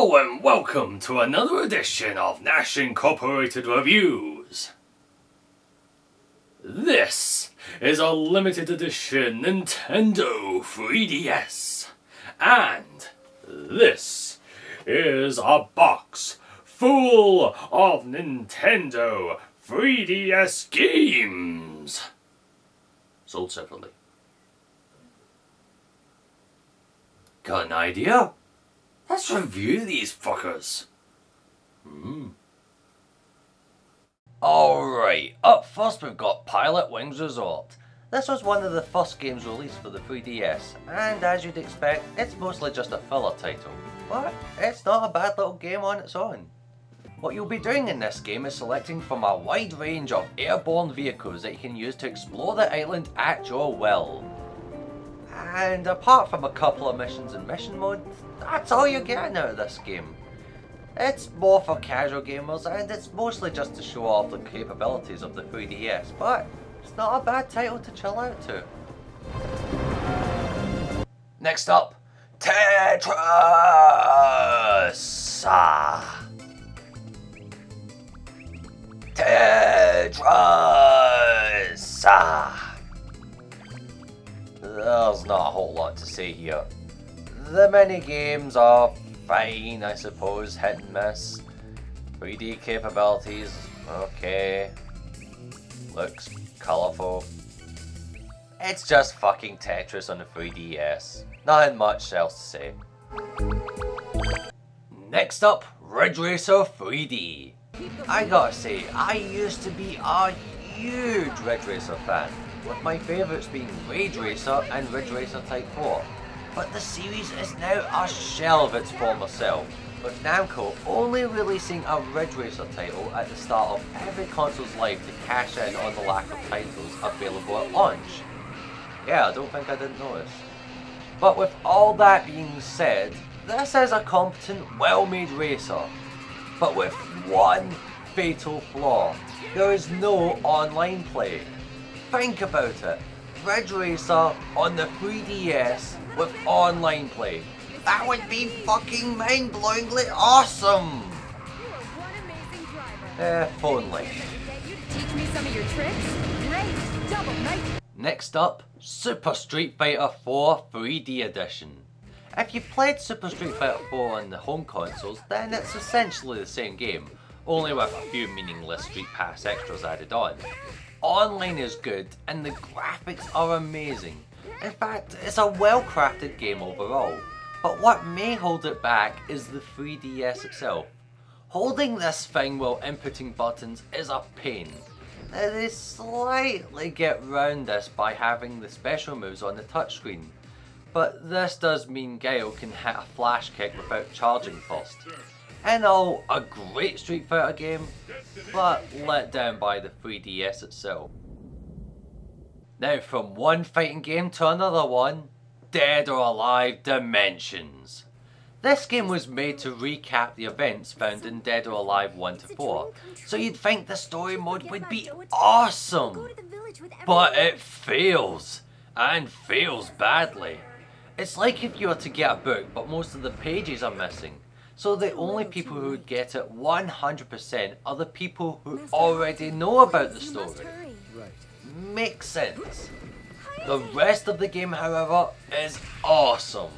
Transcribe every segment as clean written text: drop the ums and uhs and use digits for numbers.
Hello and welcome to another edition of Nash Incorporated Reviews. This is a limited edition Nintendo 3DS. And this is a box full of Nintendo 3DS games. Sold separately. Got an idea? Let's review these fuckers. Alright, up first we've got Pilotwings Resort. This was one of the first games released for the 3DS, and as you'd expect, it's mostly just a filler title. But it's not a bad little game on its own. What you'll be doing in this game is selecting from a wide range of airborne vehicles that you can use to explore the island at your will. And apart from a couple of missions in mission mode, that's all you're getting out of this game. It's more for casual gamers and it's mostly just to show off the capabilities of the 3DS, but it's not a bad title to chill out to. Next up, Tetris! Tetris! There's not a whole lot to say here. The mini games are fine, I suppose, hit and miss. 3D capabilities, okay. Looks colourful. It's just fucking Tetris on the 3DS. Nothing much else to say. Next up, Ridge Racer 3D. I gotta say, I used to be a huge Ridge Racer fan, with my favourites being Rage Racer and Ridge Racer Type 4. But the series is now a shell of its former self, with Namco only releasing a Ridge Racer title at the start of every console's life to cash in on the lack of titles available at launch. Yeah, I don't think I didn't notice. But with all that being said, this is a competent, well-made racer. But with one fatal flaw: there is no online play. Think about it. Ridge Racer on the 3DS with online play. That would be fucking mind-blowingly awesome! If only. Teach me some of your tricks? Great! Double night! Next up, Super Street Fighter 4 3D Edition. If you've played Super Street Fighter 4 on the home consoles, then it's essentially the same game, only with a few meaningless Street Pass extras added on. Online is good and the graphics are amazing. In fact, it's a well-crafted game overall. But what may hold it back is the 3DS itself. Holding this thing while inputting buttons is a pain. They slightly get round this by having the special moves on the touchscreen. But this does mean Guile can hit a flash kick without charging first. In all, a great Street Fighter game, but let down by the 3DS itself. Now from one fighting game to another one, Dead or Alive Dimensions. This game was made to recap the events found in Dead or Alive 1 to 4, so you'd think the story mode would be awesome. But it fails, and fails badly. It's like if you were to get a book but most of the pages are missing. So the only people who would get it 100% are the people who already know about the story. Makes sense. The rest of the game, however, is awesome.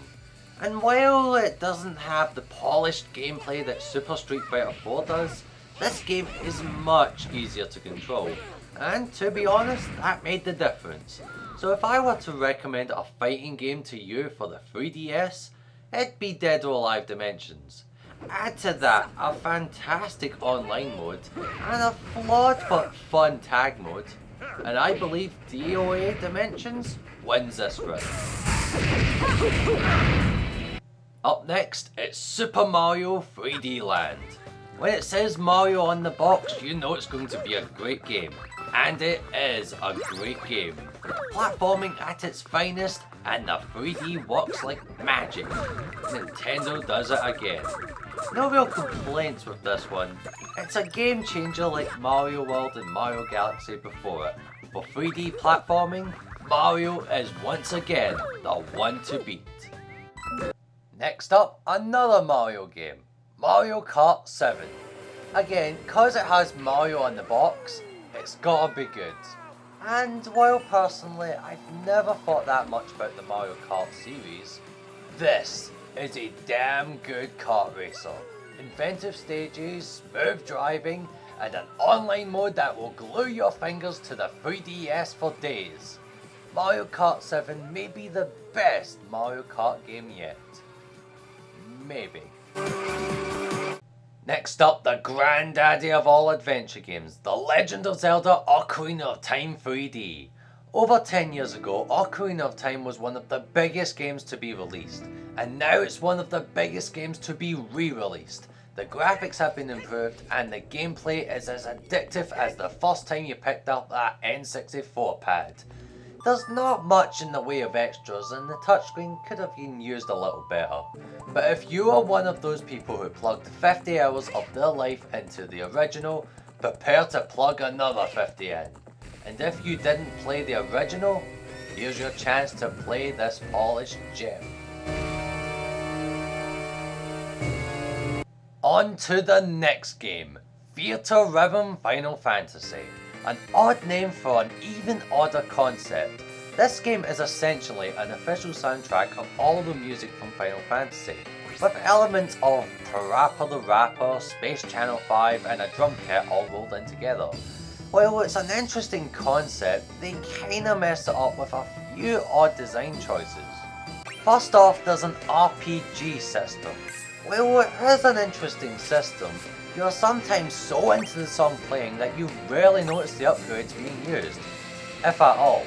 And while it doesn't have the polished gameplay that Super Street Fighter 4 does, this game is much easier to control. And to be honest, that made the difference. So if I were to recommend a fighting game to you for the 3DS, it'd be Dead or Alive Dimensions. Add to that a fantastic online mode and a flawed but fun tag mode, and I believe DOA Dimensions wins this round. Up next, it's Super Mario 3D Land. When it says Mario on the box, you know it's going to be a great game. And it is a great game. Platforming at its finest, and the 3D works like magic. Nintendo does it again. No real complaints with this one. It's a game changer like Mario World and Mario Galaxy before it. For 3D platforming, Mario is once again the one to beat. Next up, another Mario game. Mario Kart 7. Again, cause it has Mario on the box, it's gotta be good. And while personally I've never thought that much about the Mario Kart series, this is a damn good kart racer. Inventive stages, smooth driving, and an online mode that will glue your fingers to the 3DS for days. Mario Kart 7 may be the best Mario Kart game yet. Maybe. Next up, the granddaddy of all adventure games, The Legend of Zelda Ocarina of Time 3D. Over 10 years ago, Ocarina of Time was one of the biggest games to be released, and now it's one of the biggest games to be re-released. The graphics have been improved, and the gameplay is as addictive as the first time you picked up that N64 pad. There's not much in the way of extras, and the touchscreen could have been used a little better. But if you are one of those people who plugged 50 hours of their life into the original, prepare to plug another 50 in. And if you didn't play the original, here's your chance to play this polished gem. On to the next game, Theatrhythm Final Fantasy. An odd name for an even odder concept. This game is essentially an official soundtrack of all the music from Final Fantasy, with elements of Parappa the Rapper, Space Channel 5 and a drum kit all rolled in together. While it's an interesting concept, they kinda messed it up with a few odd design choices. First off, there's an RPG system. While it is an interesting system, you're sometimes so into the song playing that you rarely notice the upgrades being used, if at all.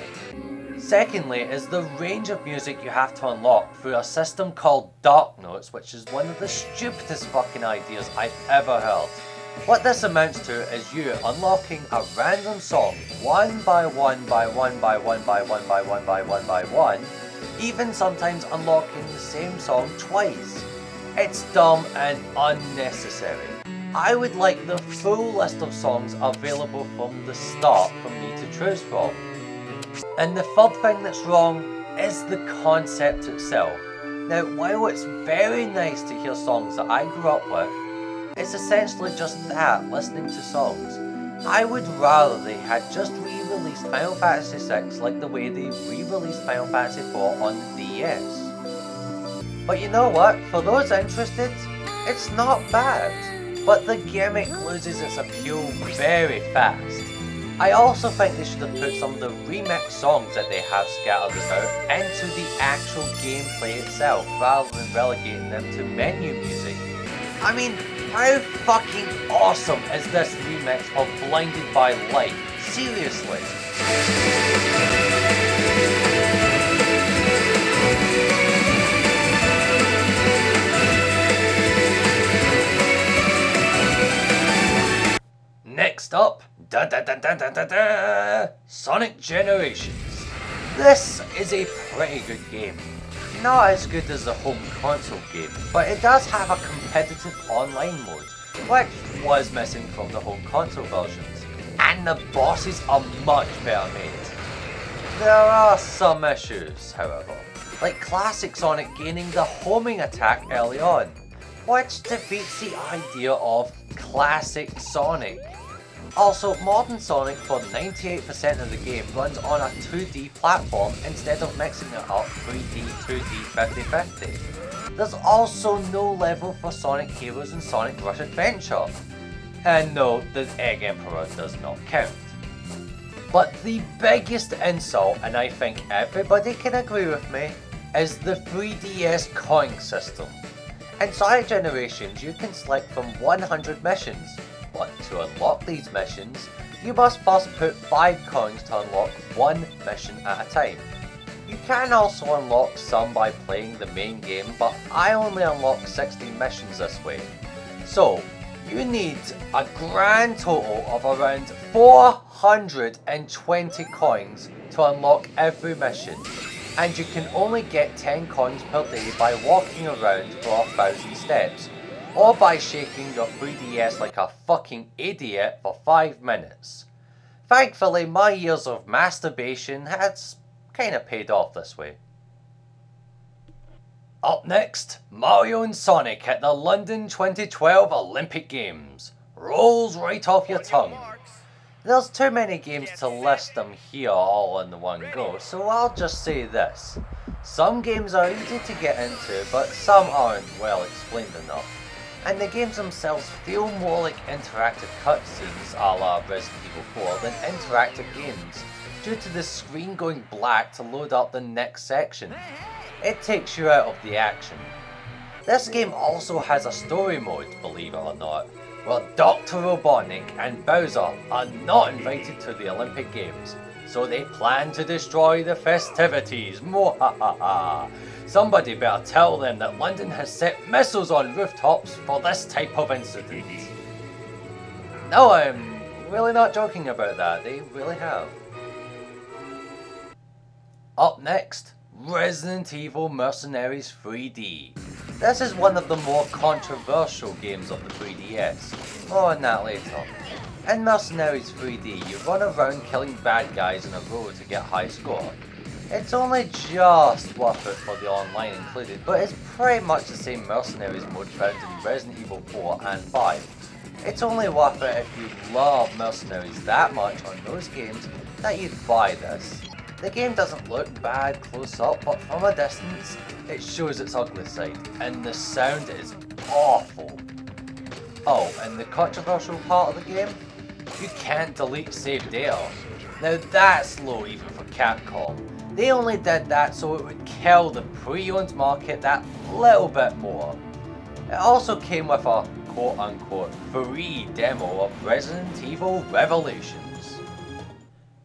Secondly is the range of music you have to unlock through a system called Dark Notes, which is one of the stupidest fucking ideas I've ever heard. What this amounts to is you unlocking a random song one by one by one by one by one by one by one by one, even sometimes unlocking the same song twice. It's dumb and unnecessary. I would like the full list of songs available from the start for me to choose from. And the third thing that's wrong is the concept itself. Now, while it's very nice to hear songs that I grew up with, it's essentially just that, listening to songs. I would rather they had just re-released Final Fantasy VI like the way they re-released Final Fantasy IV on the DS. But you know what, for those interested, it's not bad. But the gimmick loses its appeal very fast. I also think they should have put some of the remix songs that they have scattered about into the actual gameplay itself, rather than relegating them to menu music. I mean, how fucking awesome is this remix of Blinded by Light? Seriously. Next up, Sonic Generations. This is a pretty good game. Not as good as the home console game, but it does have a competitive online mode, which was missing from the home console versions. And the bosses are much better made. There are some issues, however, like classic Sonic gaining the homing attack early on, which defeats the idea of classic Sonic. Also, modern Sonic for 98% of the game runs on a 2D platform instead of mixing it up 3D, 2D, 50-50. There's also no level for Sonic Heroes and Sonic Rush Adventure. And no, the Egg Emperor does not count. But the biggest insult, and I think everybody can agree with me, is the 3DS coin system. In Sonic Generations, you can select from 100 missions. But to unlock these missions, you must first put 5 coins to unlock one mission at a time. You can also unlock some by playing the main game, but I only unlock 60 missions this way. So, you need a grand total of around 420 coins to unlock every mission, and you can only get 10 coins per day by walking around for 1,000 steps, or by shaking your 3DS like a fucking idiot for 5 minutes. Thankfully, my years of masturbation has kinda paid off this way. Up next, Mario and Sonic at the London 2012 Olympic Games. Rolls right off your tongue. There's too many games to list them here all in the one go, so I'll just say this. Some games are easy to get into, but some aren't well explained enough. And the games themselves feel more like interactive cutscenes a la Resident Evil 4 than interactive games, due to the screen going black to load up the next section. It takes you out of the action. This game also has a story mode, believe it or not, where Dr. Robotnik and Bowser are not invited to the Olympic Games, so they plan to destroy the festivities. Mwahaha! Somebody better tell them that London has set missiles on rooftops for this type of incident. No, I'm really not joking about that, they really have. Up next, Resident Evil Mercenaries 3D. This is one of the more controversial games of the 3DS. More on that later. In Mercenaries 3D, you run around killing bad guys in a row to get high score. It's only just worth it for the online included, but it's pretty much the same Mercenaries mode found in Resident Evil 4 and 5. It's only worth it if you love Mercenaries that much on those games that you'd buy this. The game doesn't look bad close up, but from a distance, it shows its ugly side, and the sound is awful. Oh, and the controversial part of the game? You can't delete saved data. Now that's low even for Capcom. They only did that so it would kill the pre-owned market that little bit more. It also came with a quote-unquote free demo of Resident Evil Revelations.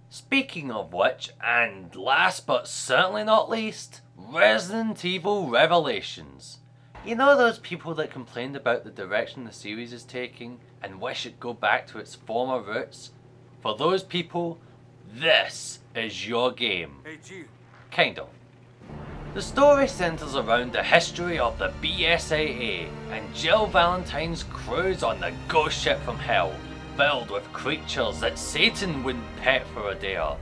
Speaking of which, and last but certainly not least, Resident Evil Revelations. You know those people that complained about the direction the series is taking and wish it'd go back to its former roots? For those people, this is your game. Kind of. The story centres around the history of the BSAA and Jill Valentine's cruise on the ghost ship from hell, filled with creatures that Satan wouldn't pet for a dare.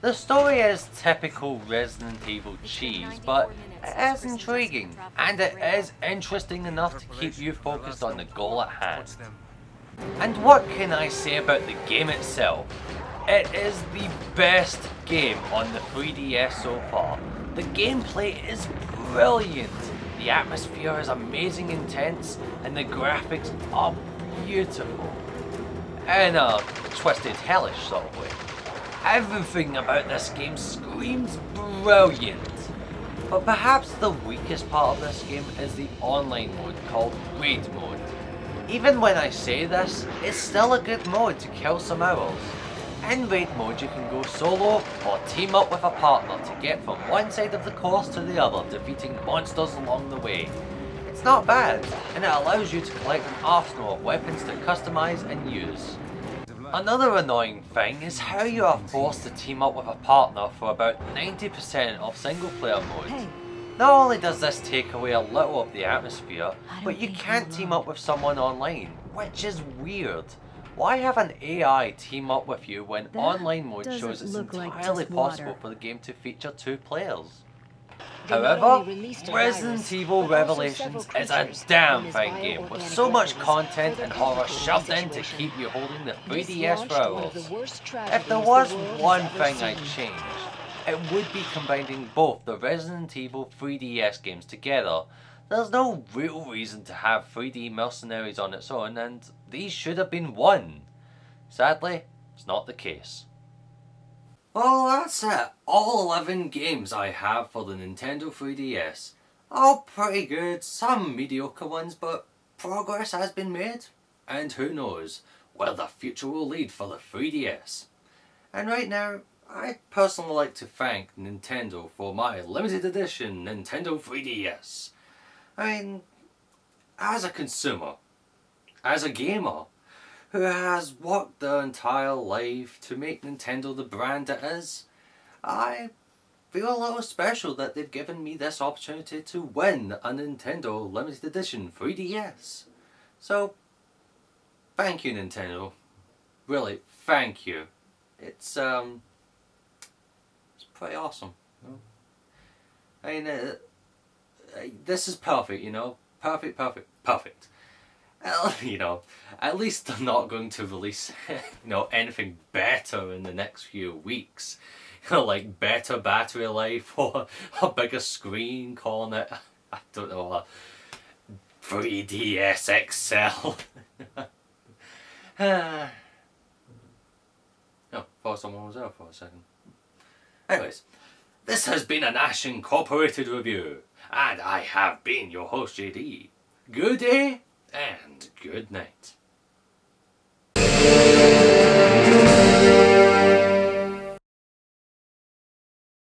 The story is typical Resident Evil cheese, but it is intriguing, and it is interesting enough to keep you focused on the goal at hand. And what can I say about the game itself? It is the best game on the 3DS so far. The gameplay is brilliant, the atmosphere is amazing intense, and the graphics are beautiful. In a twisted, hellish sort of way. Everything about this game screams brilliant. But perhaps the weakest part of this game is the online mode called Raid Mode. Even when I say this, it's still a good mode to kill some hours. In Raid Mode you can go solo or team up with a partner to get from one side of the course to the other, defeating monsters along the way. It's not bad, and it allows you to collect an arsenal of weapons to customize and use. Another annoying thing is how you are forced to team up with a partner for about 90% of single player modes. Not only does this take away a little of the atmosphere, but you can't team up with someone online, which is weird. Why have an AI team up with you when online mode shows it's entirely possible for the game to feature 2 players? However, Resident Evil Revelations is a damn fine game with so much content and horror shoved in to keep you holding the 3DS for hours. If there was one thing I'd change, it would be combining both the Resident Evil 3DS games together. There's no real reason to have 3D Mercenaries on its own, and these should have been one. Sadly, it's not the case. Well, that's it. All 11 games I have for the Nintendo 3DS. All pretty good, some mediocre ones, but progress has been made. And who knows where the future will lead for the 3DS. And right now, I'd personally like to thank Nintendo for my limited edition Nintendo 3DS. I mean, as a consumer, as a gamer, who has worked their entire life to make Nintendo the brand it is, I feel a little special that they've given me this opportunity to win a Nintendo limited edition 3DS. So, thank you Nintendo. Really, thank you. It's pretty awesome. I mean, this is perfect, you know? Perfect, perfect, perfect. You know, at least they're not going to release, you know, anything better in the next few weeks. You know, like better battery life or a bigger screen, calling it, I don't know, a 3DS XL. Oh, thought someone was out for a second. Anyways, this has been an Ash Incorporated review, and I have been your host JD. Good day and good night.